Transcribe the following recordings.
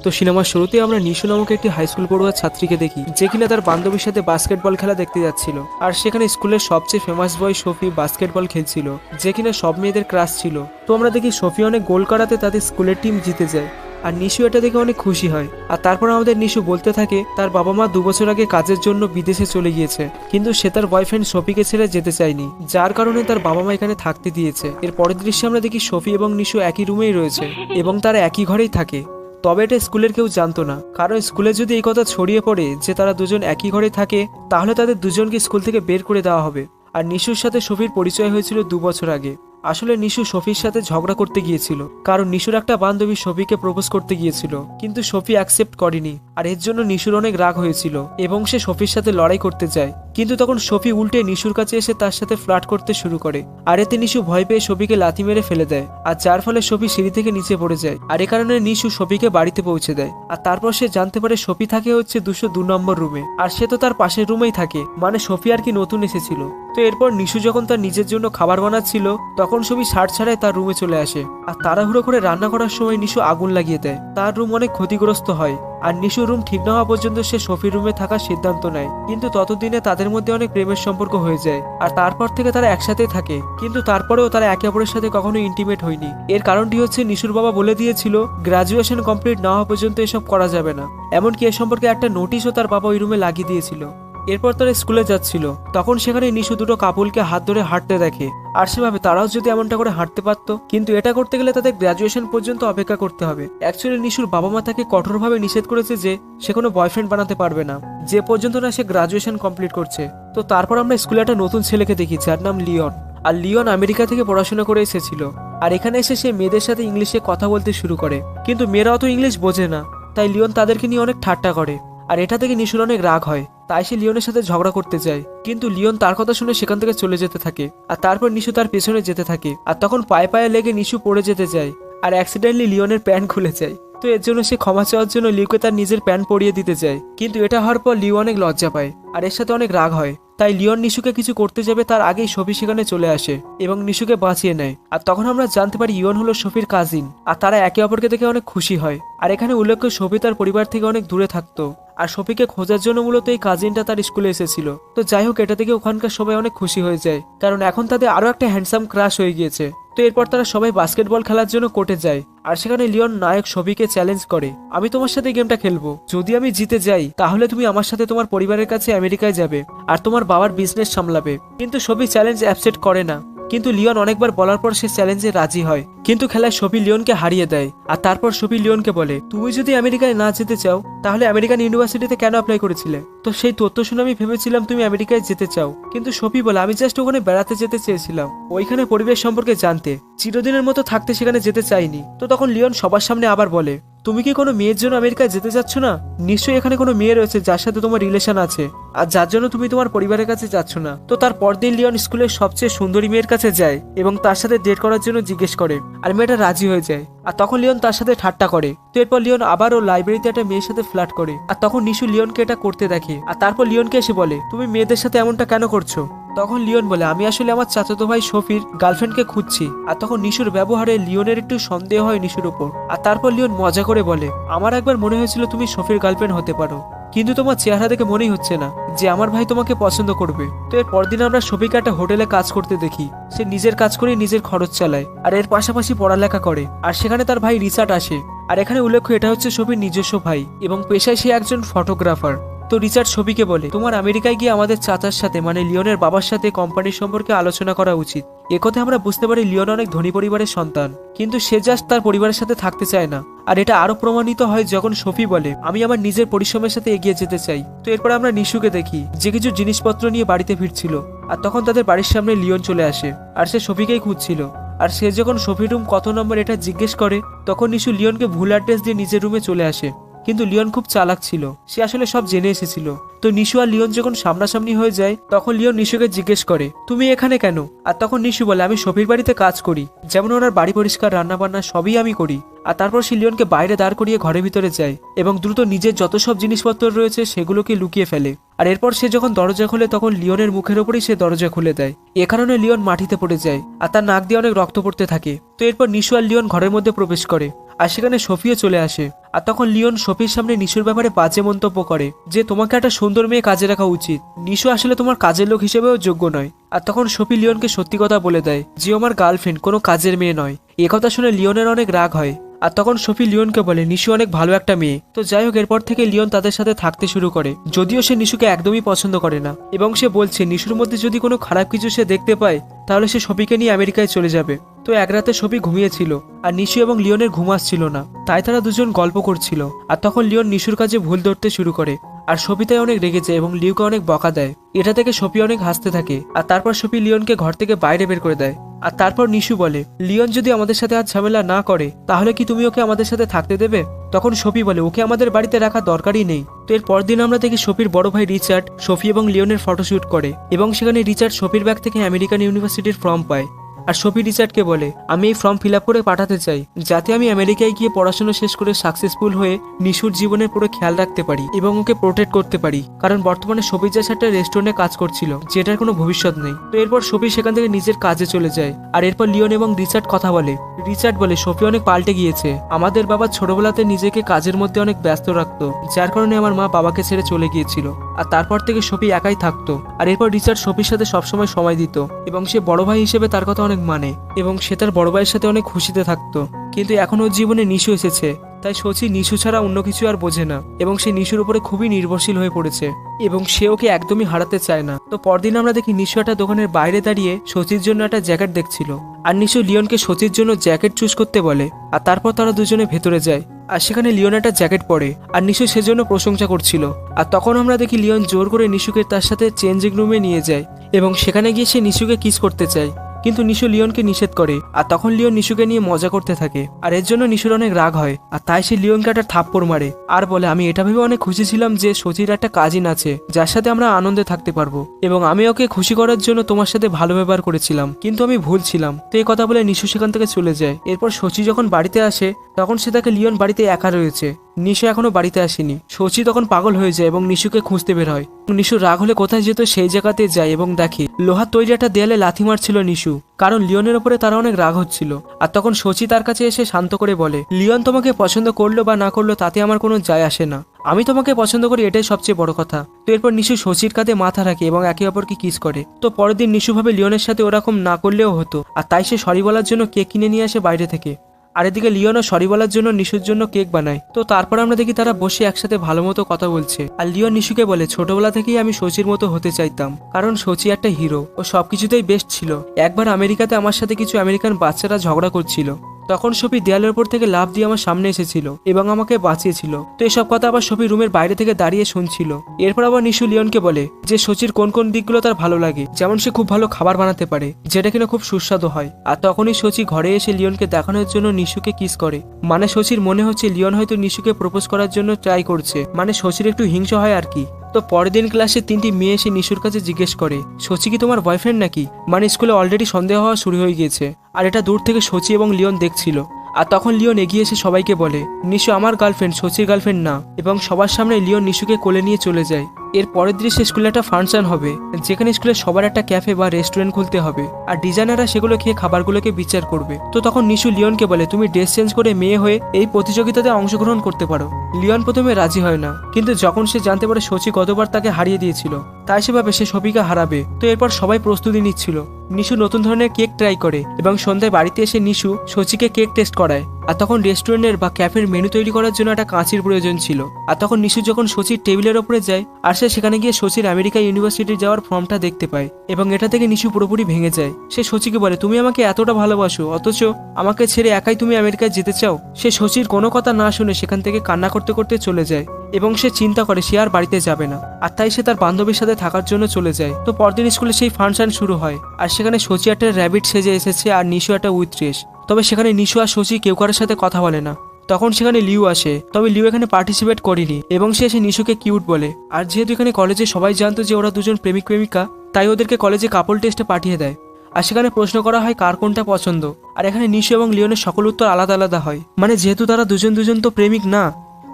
তো সিনেমার শুরুতে আমরা নিশু নামক একটি হাই স্কুল পড়ুয়া ছাত্রীকে দেখি, যে কিনা তার বান্ধবীর সাথে বাস্কেটবল খেলা দেখতে যাচ্ছিল। আর সেখানে স্কুলের সবচেয়ে ফেমাস বয় শফি বাস্কেটবল খেলছিল, যে কিনা সব মেয়েদের ক্রাশ ছিল। তো আমরা দেখি শফি অনেক গোল করাতে তাদের স্কুলের টিম জিতে যায়, আর নিশু এটা দেখে অনেক খুশি হয়। আর তারপর আমাদের নিশু বলতে থাকে তার বাবা মা 2 বছর আগে কাজের জন্য বিদেশে চলে গিয়েছে, কিন্তু সে তার বয়ফ্রেন্ড শফিকে ছেড়ে যেতে চায়নি, যার কারণে তার বাবা মা এখানে থাকতে দিয়েছে। এর পরের দৃশ্যে আমরা দেখি শফি এবং নিশু একই রুমেই রয়েছে এবং তারা একই ঘরেই থাকে। তবে এটা স্কুলের কেউ জানতো না, কারণ স্কুলে যদি এই কথা ছড়িয়ে পড়ে যে তারা দুজন একই ঘরে থাকে, তাহলে তাদের দুজনকে স্কুল থেকে বের করে দেওয়া হবে। আর নিশুর সাথে শফির পরিচয় হয়েছিল 2 বছর আগে। আসলে নিশু শফির সাথে ঝগড়া করতে গিয়েছিল, কারণ নিশুর একটা বান্ধবী শফিকে প্রপোজ করতে গিয়েছিল, কিন্তু শফি অ্যাকসেপ্ট করেনি। আর এর জন্য নিশুর অনেক রাগ হয়েছিল এবং সে শফির সাথে লড়াই করতে যায়, কিন্তু তখন শফি উল্টে নিশুর কাছে এসে তার সাথে ফ্লার্ট করতে শুরু করে। আর এতে নিশু ভয় পেয়ে শফিকে লাথি মেরে ফেলে দেয়, আর যার ফলে শফি সিঁড়ি থেকে নিচে পড়ে যায়। আর এ কারণে নিশু শফিকে বাড়িতে পৌঁছে দেয়। আর তারপর সে জানতে পারে শফি থাকে হচ্ছে 202 নম্বর রুমে, আর সে তো তার পাশের রুমেই থাকে, মানে শফি আর কি নতুন এসেছিল। তো এরপর নিশু যখন তার নিজের জন্য খাবার বানাচ্ছিল, তখন শফি শার্ট ছাড়াই তার রুমে চলে আসে। আর তাড়াহুড়ো করে রান্না করার সময় নিশু আগুন লাগিয়ে দেয়, তার রুম অনেক ক্ষতিগ্রস্ত হয়। আর নিশুর রুম ঠিক না হওয়া পর্যন্ত সে শফির রুমে থাকার সিদ্ধান্ত নেয়, কিন্তু ততদিনে তাদের মধ্যে অনেক প্রেমের সম্পর্ক হয়ে যায়। আর তারপর থেকে তারা একসাথে থাকে, কিন্তু তারপরেও তারা একে অপরের সাথে কখনো ইন্টিমেট হয়নি। এর কারণটি হচ্ছে নিশুর বাবা বলে দিয়েছিল গ্রাজুয়েশন কমপ্লিট না হওয়া পর্যন্ত এসব করা যাবে না। এমনকি এ সম্পর্কে একটা নোটিশও তার বাবা ওই রুমে লাগিয়ে দিয়েছিল। এরপর তারা স্কুলে যাচ্ছিল, তখন সেখানে নিশু দুটো কাপুলকে হাত ধরে হাঁটতে দেখে। আর সেভাবে তারাও যদি এমনটা করে হাঁটতে পারতো, কিন্তু এটা করতে গেলে তাদের গ্রাজুয়েশন পর্যন্ত অপেক্ষা করতে হবে। অ্যাকচুয়ালি নিশুর বাবা মা তাকে কঠোরভাবে নিষেধ করেছে যে সে কোনো বয়ফ্রেন্ড বানাতে পারবে না যে পর্যন্ত না সে গ্রাজুয়েশন কমপ্লিট করছে। তো তারপর আমরা স্কুলে একটা নতুন ছেলেকে দেখি, যার নাম লিওন। আর লিওন আমেরিকা থেকে পড়াশোনা করে এসেছিল, আর এখানে এসে সে মেয়েদের সাথে ইংলিশে কথা বলতে শুরু করে, কিন্তু মেয়েরাও তো ইংলিশ বোঝে না, তাই লিওন তাদেরকে নিয়ে অনেক ঠাট্টা করে। আর এটা থেকে নিশুর অনেক রাগ হয়, তাই সে লিওনের সাথে ঝগড়া করতে যায়, কিন্তু লিওন তার কথা শুনে সেখান থেকে চলে যেতে থাকে। আর তারপর নিশু তার পেছনে যেতে থাকে, আর তখন পায়ে পায়ে লেগে নিশু পড়ে যেতে যায়, আর অ্যাক্সিডেন্টলি লিওনের প্যান্ট খুলে যায়। তো এর জন্য সে ক্ষমা চাওয়ার জন্য লিওকে তার নিজের প্যান্ট পরিয়ে দিতে যায়, কিন্তু এটা হওয়ার পর লিও অনেক লজ্জা পায়, আর এর সাথে অনেক রাগ হয়। তাই লিওন নিশুকে কিছু করতে যাবে তার আগেই শফি সেখানে চলে আসে এবং নিশুকে বাঁচিয়ে নেয়। আর তখন আমরা জানতে পারি ইয়ন হলো শফির কাজিন, আর তারা একে অপরকে দেখে অনেক খুশি হয়। আর এখানে উল্লেখ্য শফি তার পরিবার থেকে অনেক দূরে থাকতো, আর শফিকে খোঁজার জন্য মূলত এই কাজিনটা তার স্কুলে এসেছিল। তো যাই হোক, এটা থেকে ওখানকার সবাই অনেক খুশি হয়ে যায়, কারণ এখন তাদের আরো একটা হ্যান্ডসাম ক্রাশ হয়ে গিয়েছে। তো এরপর তারা সবাই বাস্কেটবল খেলার জন্য কোর্টে যায়, আর সেখানে লিওন নায়ক শফিকে চ্যালেঞ্জ করে, আমি তোমার সাথে গেমটা খেলবো, যদি আমি জিতে যাই তাহলে তুমি আমার সাথে তোমার পরিবারের কাছে আমেরিকায় যাবে আর তোমার বাবার বিজনেস সামলাবে। কিন্তু শফি চ্যালেঞ্জ অ্যাকসেপ্ট করে না, কিন্তু লিওন অনেকবার বলার পর সে চ্যালেঞ্জে রাজি হয়, কিন্তু খেলায় শফি লিওনকে হারিয়ে দেয়। আর তারপর শফি লিওনকে বলে, তুমি যদি আমেরিকায় না যেতে চাও তাহলে আমেরিকান ইউনিভার্সিটিতে কেন অ্যাপ্লাই করেছিলে? তো সেই তথ্য শুনে আমি ভেবেছিলাম তুমি আমেরিকায় যেতে চাও, কিন্তু শফি বলে, আমি জাস্ট ওখানে বেড়াতে যেতে চেয়েছিলাম, ওইখানে পরিবেশ সম্পর্কে জানতে, চিরদিনের মতো থাকতে সেখানে যেতে চাইনি। তো তখন লিওন সবার সামনে আবার বলে, তুমি কি কোনো মেয়ের জন্য আমেরিকায় যেতে চাচ্ছ না? নিশ্চয়ই এখানে কোনো মেয়ে রয়েছে যার সাথে তোমার রিলেশন আছে, আর যার জন্য তুমি তোমার পরিবারের কাছে যাচ্ছ না। তো তার পরদিন লিওন স্কুলের সবচেয়ে সুন্দরী মেয়ের কাছে যায় এবং তার সাথে ডেট করার জন্য জিজ্ঞেস করে, আর মেয়েটা রাজি হয়ে যায়। আর তখন লিওন তার সাথে ঠাট্টা করে। তো এরপর লিওন আবারও লাইব্রেরিতে একটা মেয়ের সাথে ফ্লার্ট করে, আর তখন নিশু লিওনকে এটা করতে দেখে, আর তারপর লিওনকে এসে বলে, তুমি মেয়েদের সাথে এমনটা কেন করছো? তখন লিওন বলে, আমি আসলে আমার চাচাতো ভাই শফির গার্লফ্রেন্ডকে খুঁজছি। আর তখন নিশুর ব্যবহারে লিওনের একটু সন্দেহ হয় নিশুর উপর। আর তারপর লিওন মজা করে বলে, আমার একবার মনে হয়েছিল তুমি শফির গার্লফ্রেন্ড হতে পারো, কিন্তু তোমার চেহারা দেখে মনেই হচ্ছে না যে আমার ভাই তোমাকে পছন্দ করবে। তো এর পরদিন আমরা শফিকে একটা হোটেলে কাজ করতে দেখি, সে নিজের কাজ করে নিজের খরচ চালায়, আর এর পাশাপাশি পড়ালেখা করে। আর সেখানে তার ভাই রিচার্ড আসে, আর এখানে উল্লেখ্য এটা হচ্ছে শফির নিজস্ব ভাই এবং পেশায় সে একজন ফটোগ্রাফার। তো রিচার্ড শফিকে বলে, তোমার আমেরিকায় গিয়ে আমাদের চাচার সাথে মানে লিওনের বাবার সাথে কোম্পানির সম্পর্কে আলোচনা করা উচিত। একথা আমরা বুঝতে পারি লিওন অনেক ধনী পরিবারের সন্তান, কিন্তু সে জাস্ট তার পরিবারের সাথে থাকতে চায় না। আর এটা আরো প্রমাণিত হয় যখন শফি বলে, আমি আমার নিজের পরিশ্রমের সাথে এগিয়ে যেতে চাই। তো এরপর আমরা নিশুকে দেখি যে কিছু জিনিসপত্র নিয়ে বাড়িতে ফিরছিল, আর তখন তাদের বাড়ির সামনে লিওন চলে আসে, আর সে শফিকেই খুঁজছিল। আর সে যখন শফির রুম কত নম্বর এটা জিজ্ঞেস করে, তখন নিশু লিওনকে ভুল অ্যাড্রেস দিয়ে নিজের রুমে চলে আসে, কিন্তু লিওন খুব চালাক ছিল, সে আসলে সব জেনে এসেছিল। তো নিশু আর লিওন যখন সামনাসামনি হয়ে যায়, তখন লিওন নিশুকে জিজ্ঞেস করে, তুমি এখানে কেন? আর তখন নিশু বলে, আমি শফির বাড়িতে কাজ করি, যেমন ওনার বাড়ি পরিষ্কার, রান্না বান্না সবই আমি করি। আর তারপর সে লিওনকে বাইরে দাঁড় করিয়ে ঘরের ভিতরে যায় এবং দ্রুত নিজের যত সব জিনিসপত্র রয়েছে সেগুলোকে লুকিয়ে ফেলে। আর এরপর সে যখন দরজা খোলে, তখন লিওনের মুখের ওপরেই সে দরজা খুলে দেয়। এ কারণে লিওন মাটিতে পড়ে যায়, আর তার নাক দিয়ে অনেক রক্ত পড়তে থাকে। তো এরপর নিশু আর লিওন ঘরের মধ্যে প্রবেশ করে, আর সেখানে সোফিও চলে আসে। আর তখন লিওন সোফির সামনে নিশুর ব্যাপারে বাজে মন্তব্য করে যে তোমাকে একটা সুন্দর মেয়ে কাজে রাখা উচিত, নিশু আসলে তোমার কাজের লোক হিসেবেও যোগ্য নয়। আর তখন সোফি লিওনকে সত্যি কথা বলে দেয় যে আমার গার্লফ্রেন্ড কোনো কাজের মেয়ে নয়। কথা শুনে লিওনের অনেক রাগ হয়। আর তখন সোফি লিওনকে বলে নিশু অনেক ভালো একটা মেয়ে। তো যাই হোক, এরপর থেকে লিওন তাদের সাথে থাকতে শুরু করে, যদিও সে নিশুকে একদমই পছন্দ করে না এবং সে বলছে নিশুর মধ্যে যদি কোনো খারাপ কিছু সে দেখতে পায় তাহলে সে সোফিকে নিয়ে আমেরিকায় চলে যাবে। তো এক রাতে সোফি ঘুমিয়েছিল আর নিশু এবং লিওনের ঘুম আসছিল না, তাই তারা দুজন গল্প করছিল। আর তখন লিওন নিশুর কাজে ভুল ধরতে শুরু করে আর সোফি তাই অনেক রেগে যায় এবং লিওকে অনেক বকা দেয়। এটা থেকে সোফি অনেক হাসতে থাকে আর তারপর সোফি লিওনকে ঘর থেকে বাইরে বের করে দেয়। আর তারপর নিশু বলে লিওন যদি আমাদের সাথে আজ ঝামেলা না করে তাহলে কি তুমি ওকে আমাদের সাথে থাকতে দেবে? তখন সোফি বলে ওকে আমাদের বাড়িতে রাখা দরকারই নেই। তো এর পরদিন আমরা দেখি সোফির বড় ভাই রিচার্ড সোফি এবং লিওনের ফটোশুট করে এবং সেখানে রিচার্ড সোফির ব্যাগ থেকে আমেরিকান ইউনিভার্সিটির ফর্ম পায়। আর সোফি রিচার্ডকে বলে আমি এই ফর্ম ফিল আপ করে পাঠাতে চাই যাতে আমি আমেরিকায় গিয়ে পড়াশোনা শেষ করে সাকসেসফুল হয়ে নিশুর জীবনের পুরো খেয়াল রাখতে পারি এবং ওকে প্রোটেক্ট করতে পারি, কারণ বর্তমানে সোফি জাস্ট একটা রেস্টুরেন্টে কাজ করছিল যেটার কোনো ভবিষ্যৎ নেই। তো এরপর সোফি সেখান থেকে নিজের কাজে চলে যায়। আর এরপর লিওন এবং রিচার্ড কথা বলে। রিচার্ড বলে সোফি অনেক পাল্টে গিয়েছে, আমাদের বাবা ছোটবেলাতে নিজেকে কাজের মধ্যে অনেক ব্যস্ত রাখতো যার কারণে আমার মা বাবাকে ছেড়ে চলে গিয়েছিল, আর তারপর থেকে সোফি একাই থাকতো। আর এরপর রিচার্ড সোফির সাথে সবসময় সময় দিত এবং সে বড় ভাই হিসেবে তার কথা অনেক মানে এবং সে তার বড় ভাইয়ের সাথে অনেক খুশিতে থাকতো। কিন্তু এখন ওর জীবনে নিশু এসেছে, তাই সচি নিশু ছাড়া অন্য কিছু আর বোঝে না এবং সে নিশুর উপরে খুবই নির্ভরশীল হয়ে পড়েছে এবং সে ওকে একদমই হারাতে চায় না। তো পরদিন আমরা দেখি নিশু একটা দোকানের বাইরে দাঁড়িয়ে সচির জন্য একটা জ্যাকেট দেখছিল আর নিশু লিওনকে সচির জন্য জ্যাকেট চুজ করতে বলে। আর তারপর তারা দুজনে ভেতরে যায় আর সেখানে লিওন একটা জ্যাকেট পরে আর নিশু সেজন্য প্রশংসা করছিল। আর তখন আমরা দেখি লিওন জোর করে নিশুকে তার সাথে চেঞ্জিং রুমে নিয়ে যায় এবং সেখানে গিয়ে সে নিশুকে কিস করতে চায়, কিন্তু নিশু লিওনকে নিষেধ করে। আর তখন লিওন নিশুকে নিয়ে মজা করতে থাকে আর এর জন্য নিশুর অনেক রাগ হয় আর তাই সে লিওনকে একটা থাপ্পড় মারে আর বলে আমি এটা ভেবে অনেক খুশি ছিলাম যে সচির একটা কাজিন আছে যার সাথে আমরা আনন্দে থাকতে পারবো এবং আমি ওকে খুশি করার জন্য তোমার সাথে ভালো ব্যবহার করেছিলাম, কিন্তু আমি ভুল ছিলাম। তো এই কথা বলে নিশু সেখান থেকে চলে যায়। এরপর সচি যখন বাড়িতে আসে তখন সে তাকে লিওন বাড়িতে একা রয়েছে, নিশু এখনো বাড়িতে আসেনি। সচি তখন পাগল হয়ে যায় এবং নিশুকে খুঁজতে বের হয়। নিশু রাগ হলে কোথায় যেত সেই জায়গাতে যায় এবং দেখে লোহার তৈরি একটা দেয়ালে লাথি মারছিল নিশু, কারণ লিওনের ওপরে তারা অনেক রাগ হচ্ছিল। আর তখন সচি তার কাছে এসে শান্ত করে বলে লিওন তোমাকে পছন্দ করলো বা না করলো তাতে আমার কোনো যায় আসে না, আমি তোমাকে পছন্দ করি এটাই সবচেয়ে বড় কথা। তো এরপর নিশু সচির কাঁধে মাথা রাখে এবং একে অপরকে কিস করে। তো পরের দিন নিশু ভাবে লিওনের সাথে ওরকম না করলেও হতো আর তাই সে সরি বলার জন্য কেক কিনে নিয়ে আসে বাইরে থেকে। আর এদিকে লিওনও সরি বলার জন্য নিশুর জন্য কেক বানায়। তো তারপর আমরা দেখি তারা বসে একসাথে ভালো মতো কথা বলছে আর লিওন নিশুকে বলে ছোটবেলা থেকেই আমি সচির মতো হতে চাইতাম, কারণ সচি একটা হিরো, ও সবকিছুতেই বেস্ট ছিল। একবার আমেরিকাতে আমার সাথে কিছু আমেরিকান বাচ্চারা ঝগড়া করছিল, তখন সফি দেয়ালের উপর থেকে লাফ দিয়ে আমার সামনে এসেছিল এবং আমাকে বাঁচিয়েছিল। তো এসব কথা আবার সফি রুমের বাইরে থেকে দাঁড়িয়ে শুনছিল। এরপর আবার নিশু লিওনকে বলে যে সচির কোন কোন দিকগুলো তার ভালো লাগে, যেমন সে খুব ভালো খাবার বানাতে পারে যেটা কিনা খুব সুস্বাদু হয়। আর তখনই সচি ঘরে এসে লিওনকে দেখানোর জন্য নিশুকে কিস করে, মানে সচির মনে হচ্ছে লিওন হয়তো নিশুকে প্রপোজ করার জন্য ট্রাই করছে, মানে সচির একটু হিংসা হয় আর কি। তো পরের দিন ক্লাসে তিনটি মেয়ে এসে নিশুর কাছে জিজ্ঞেস করে সচি কি তোমার বয়ফ্রেন্ড নাকি, মানে স্কুলে অলরেডি সন্দেহ হওয়া শুরু হয়ে গিয়েছে। আর এটা দূর থেকে সচি এবং লিওন দেখছিল। আর তখন লিওন এগিয়ে এসে সবাইকে বলে নিশু আমার গার্লফ্রেন্ড, সচির গার্লফ্রেন্ড না, এবং সবার সামনে লিওন নিশুকে কোলে নিয়ে চলে যায়। এর পরের দৃশ্যে স্কুলে একটা ফাংশন হবে যেখানে স্কুলে সবার একটা ক্যাফে বা রেস্টুরেন্ট খুলতে হবে আর ডিজাইনাররা সেগুলো খেয়ে খাবারগুলোকে বিচার করবে। তো তখন নিশু লিওনকে বলে তুমি ড্রেস চেঞ্জ করে মেয়ে হয়ে এই প্রতিযোগিতাতে অংশগ্রহণ করতে পারো। লিওন প্রথমে রাজি হয় না, কিন্তু যখন সে জানতে পারে সচি গতবার তাকে হারিয়ে দিয়েছিল তাই সে ভাবে সে সফিকে হারাবে। তো এরপর সবাই প্রস্তুতি নিচ্ছিল। নিশু নতুন ধরনের কেক ট্রাই করে এবং সন্ধ্যায় বাড়িতে এসে নিশু সচিকে কেক টেস্ট করায়। আর তখন রেস্টুরেন্টের বা ক্যাফের মেনু তৈরি করার জন্য একটা কাঁচির প্রয়োজন ছিল। আর তখন নিশু যখন সচির টেবিলের ওপরে যায় আর সে সেখানে গিয়ে সচির আমেরিকা ইউনিভার্সিটি যাওয়ার ফর্মটা দেখতে পায় এবং এটা থেকে নিশু পুরোপুরি ভেঙে যায়। সে সচিকে বলে তুমি আমাকে এতটা ভালোবাসো অথচ আমাকে ছেড়ে একাই তুমি আমেরিকায় যেতে চাও। সে সচির কোনো কথা না শুনে সেখান থেকে কান্না করতে করতে চলে যায় এবং সে চিন্তা করে সে আর বাড়িতে যাবে না, আর তাই সে তার বান্ধবীর সাথে থাকার জন্য চলে যায়। তো পরদিন স্কুলে সেই ফাংশন শুরু হয় আর সেখানে সচি একটা র্যাবিট সেজে এসেছে আর নিশু একটা উইথ ড্রেস। তবে সেখানে নিশু আর সচি কেউ কারোর সাথে কথা বলে না। তখন সেখানে লিউ আসে, তবে লিউ এখানে পার্টিসিপেট করেনি এবং সে এসে নিশুকে কিউট বলে। আর যেহেতু এখানে কলেজে সবাই জানতো যে ওরা দুজন প্রেমিক প্রেমিকা তাই ওদেরকে কলেজে কাপল টেস্টে পাঠিয়ে দেয়। আর সেখানে প্রশ্ন করা হয় কার কোনটা পছন্দ। আর এখানে নিশু এবং লিওনের সকল উত্তর আলাদা আলাদা হয়, মানে যেহেতু তারা দুজন দুজন তো প্রেমিক না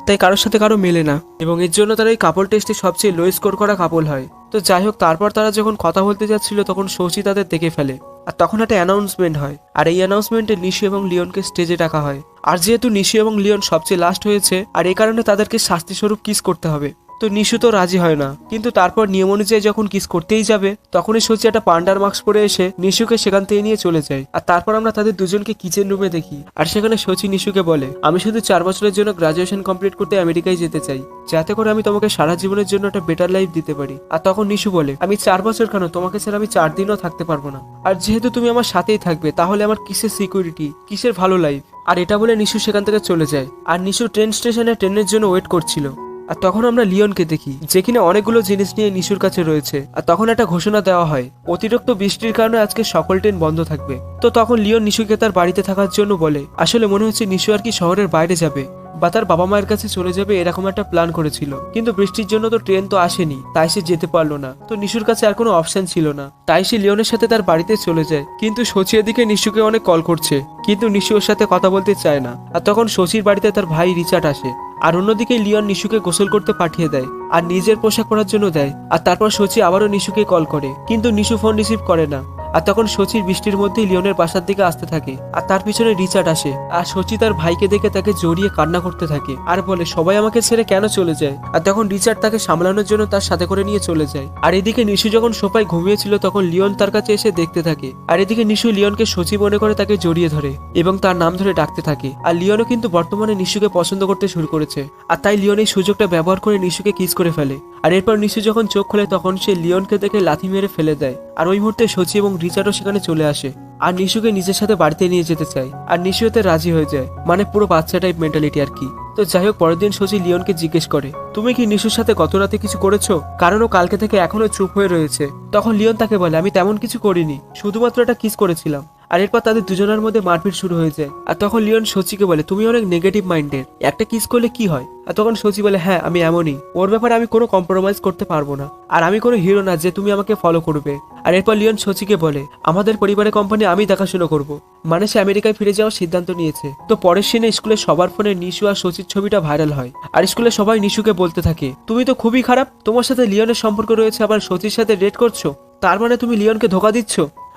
তাই কারোর সাথে কারো মেলে না এবং এর জন্য তারা এই কাপল টেস্টে সবচেয়ে লো স্কোর করা কাপল হয়। তো যাই হোক, তারপর তারা যখন কথা বলতে যাচ্ছিল তখন সচি তাদের দেখে ফেলে আর তখন একটা অ্যানাউন্সমেন্ট হয়, আর এই অ্যানাউন্সমেন্টে নিশু এবং লিওনকে স্টেজে ডাকা হয়। আর যেহেতু নিশু এবং লিওন সবচেয়ে লাস্ট হয়েছে, আর এই কারণে তাদেরকে শাস্তি স্বরূপ কিস করতে হবে। তো নিশু তো রাজি হয় না, কিন্তু তারপর নিয়ম অনুযায়ী যখন কিস করতেই যাবে, তখনই সচি একটা পান্ডার মাস্ক পরে এসে নিশুকে সেখান থেকে নিয়ে চলে যায়। আর তারপর আমরা তাদের দুজনকে কিচেন রুমে দেখি, আর সেখানে সচি নিশুকে বলে, আমি শুধু 4 বছরের জন্য গ্রাজুয়েশন কমপ্লিট করতে আমেরিকায় যেতে চাই, যাতে করে আমি তোমাকে সারা জীবনের জন্য একটা বেটার লাইফ দিতে পারি। আর তখন নিশু বলে, আমি 4 বছর কেন, তোমাকে ছাড়া আমি 4 দিনও থাকতে পারবো না। আর যেহেতু তুমি আমার সাথেই থাকবে, তাহলে আমার কিসের সিকিউরিটি, কিসের ভালো লাইফ। আর এটা বলে নিশু সেখান থেকে চলে যায়। আর নিশু ট্রেন স্টেশনে ট্রেনের জন্য ওয়েট করছিল। আর তখন আমরা লিওনকে দেখি, যে কিনা অনেকগুলো জিনিস নিয়ে নিশুর কাছে রয়েছে। আর তখন একটা ঘোষণা দেওয়া হয়, অতিরিক্ত বৃষ্টির কারণে আজকে সকল ট্রেন বন্ধ থাকবে। তো তখন লিওন নিশুকে তার বাড়িতে থাকার জন্য বলে। আসলে মনে হচ্ছে নিশু আর কি শহরের বাইরে যাবে বা তার বাবা মায়ের কাছে চলে যাবে, এরকম একটা প্ল্যান করেছিল। কিন্তু বৃষ্টির জন্য তো ট্রেন তো আসেনি, তাই সে যেতে পারলো না। তো নিশুর কাছে আর কোনো অপশন ছিল না, তাই সে লিওনের সাথে তার বাড়িতে চলে যায়। কিন্তু সচি এদিকে নিশুকে অনেক কল করছে, কিন্তু নিশু ওর সাথে কথা বলতে চায় না। আর তখন সচির বাড়িতে তার ভাই রিচার্ড আসে। আর অন্যদিকে লিওন নিশুকে গোসল করতে পাঠিয়ে দেয়, আর নিজের পোশাক পরার জন্য দেয়। আর তারপর সচি আবারও নিশুকে কল করে, কিন্তু নিশু ফোন রিসিভ করে না। আর তখন সচির বৃষ্টির মধ্যেই লিওনের বাসার দিকে আসতে থাকে, আর তার পিছনে রিচার্ড আসে। আর সচি তার ভাইকে দেখে তাকে জড়িয়ে কান্না করতে থাকে, আর বলে, সবাই আমাকে ছেড়ে কেন চলে যায়। আর তখন রিচার্ড তাকে সামলানোর জন্য তার সাথে করে নিয়ে চলে যায়। আর এদিকে নিশু যখন সোফায় ঘুমিয়েছিল, তখন লিওন তার কাছে এসে দেখতে থাকে। আর এদিকে নিশু লিওনকে সচি মনে করে তাকে জড়িয়ে ধরে এবং তার নাম ধরে ডাকতে থাকে। আর লিওনও কিন্তু বর্তমানে নিশুকে পছন্দ করতে শুরু করেছে, আর তাই লিওন এই সুযোগটা ব্যবহার করে নিশুকে কিস করে ফেলে। আর এরপর নিশু যখন চোখ খোলে, তখন সে লিওনকে দেখে লাথি মেরে ফেলে দেয়। আর ওই মুহূর্তে সচি এবং রিচার্ডও সেখানে চলে আসে, আর নিশুকে নিজের সাথে বাড়িতে নিয়ে যেতে চায়। আর নিশু এতে রাজি হয়ে যায়, মানে পুরো বাচ্চা টাইপ মেন্টালিটি আর কি। তো যাই হোক, পরের দিন সচি লিওনকে জিজ্ঞেস করে, তুমি কি নিশুর সাথে গত রাতে কিছু করেছো? কারণ ও কালকে থেকে এখনো চুপ হয়ে রয়েছে। তখন লিওন তাকে বলে, আমি তেমন কিছু করিনি, শুধুমাত্র একটা কিস করেছিলাম। আর এরপর তাদের দুজনের মধ্যে মারপিট শুরু হয়ে যায়। আর তখন লিওন সচিকে বলে, তুমি অনেক নেগেটিভ মাইন্ডের, একটা কিস করলে কি হয়? আর তখন সচি বলে, হ্যাঁ আমি এমনই, ওর ব্যাপারে আমি কোনো কম্প্রোমাইজ করতে পারবো না, আর আমি কোনো হিরো না যে তুমি আমাকে ফলো করবে। আর এরপর লিওন সচিকে বলে, আমাদের পরিবারের কোম্পানি আমি দেখাশোনা করব। মানে সে আমেরিকায় ফিরে যাওয়ার সিদ্ধান্ত নিয়েছে। তো পরের সিনে স্কুলে সবার ফোনে নিশু আর সচির ছবিটা ভাইরাল হয়, আর স্কুলে সবাই নিশুকে বলতে থাকে, তুমি তো খুবই খারাপ, তোমার সাথে লিওনের সম্পর্ক রয়েছে, আবার সচির সাথে ডেট করছো, তার মানে তুমি লিওনকে ধোকা দিচ্ছ।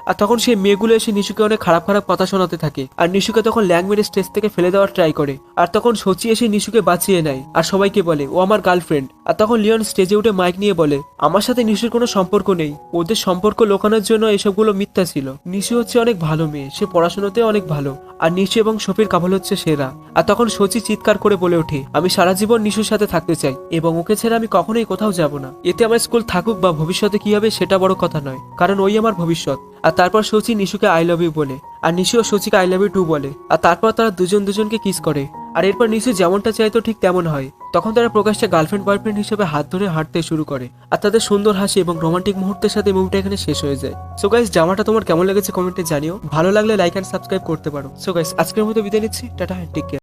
আর তখন সেই মেয়েগুলো এসে নিশুকে অনেক খারাপ খারাপ কথা শোনাতে থাকে, আর নিশুকে তখন ল্যাং মেরে স্টেজ থেকে ফেলে দেওয়ার ট্রাই করে। আর তখন সচি এসে নিশুকে বাঁচিয়ে নেয়, আর সবাইকে বলে, ও আমার গার্লফ্রেন্ড। আর তখন লিওন স্টেজে উঠে মাইক নিয়ে বলে, আমার সাথে নিশুর কোনো সম্পর্ক নেই, ওদের সম্পর্ক লোকানোর জন্য এসবগুলো মিথ্যা ছিল। নিশু হচ্ছে অনেক ভালো মেয়ে, সে পড়াশোনাতে অনেক ভালো, আর নিশু এবং শফির কাপল হচ্ছে সেরা। আর তখন সচি চিৎকার করে বলে ওঠে, আমি সারা জীবন নিশুর সাথে থাকতে চাই, এবং ওকে ছেড়ে আমি কখনোই কোথাও যাব না। এতে আমার স্কুল থাকুক বা ভবিষ্যতে কি হবে সেটা বড় কথা নয়, কারণ ওই আমার ভবিষ্যৎ। আর তারপর সচি নিশুকে আই লাভ ইউ বলে, আর নিশুও সচিকে আই লাভ ইউ টু বলে। আর তারপর তারা দুজনকে কিস করে। আর এরপর নিশু যেমনটা চাইতো ঠিক তেমন হয়। তখন তারা প্রকাশ্যে গার্লফ্রেন্ড বয়ফ্রেন্ড হিসেবে হাত ধরে হাঁটতে শুরু করে, আর তাদের সুন্দর হাসি এবং রোমান্টিক মুহূর্তের সাথে মুভিটা এখানে শেষ হয়ে যায়। সো গাইস, জামাটা তোমার কেমন লেগেছে কমেন্টে জানিও, ভালো লাগলে লাইক এন্ড সাবস্ক্রাইব করতে পারো। সো গাইস, আজকের মতো বিদায় নিচ্ছি, টাটা, টেক কেয়ার।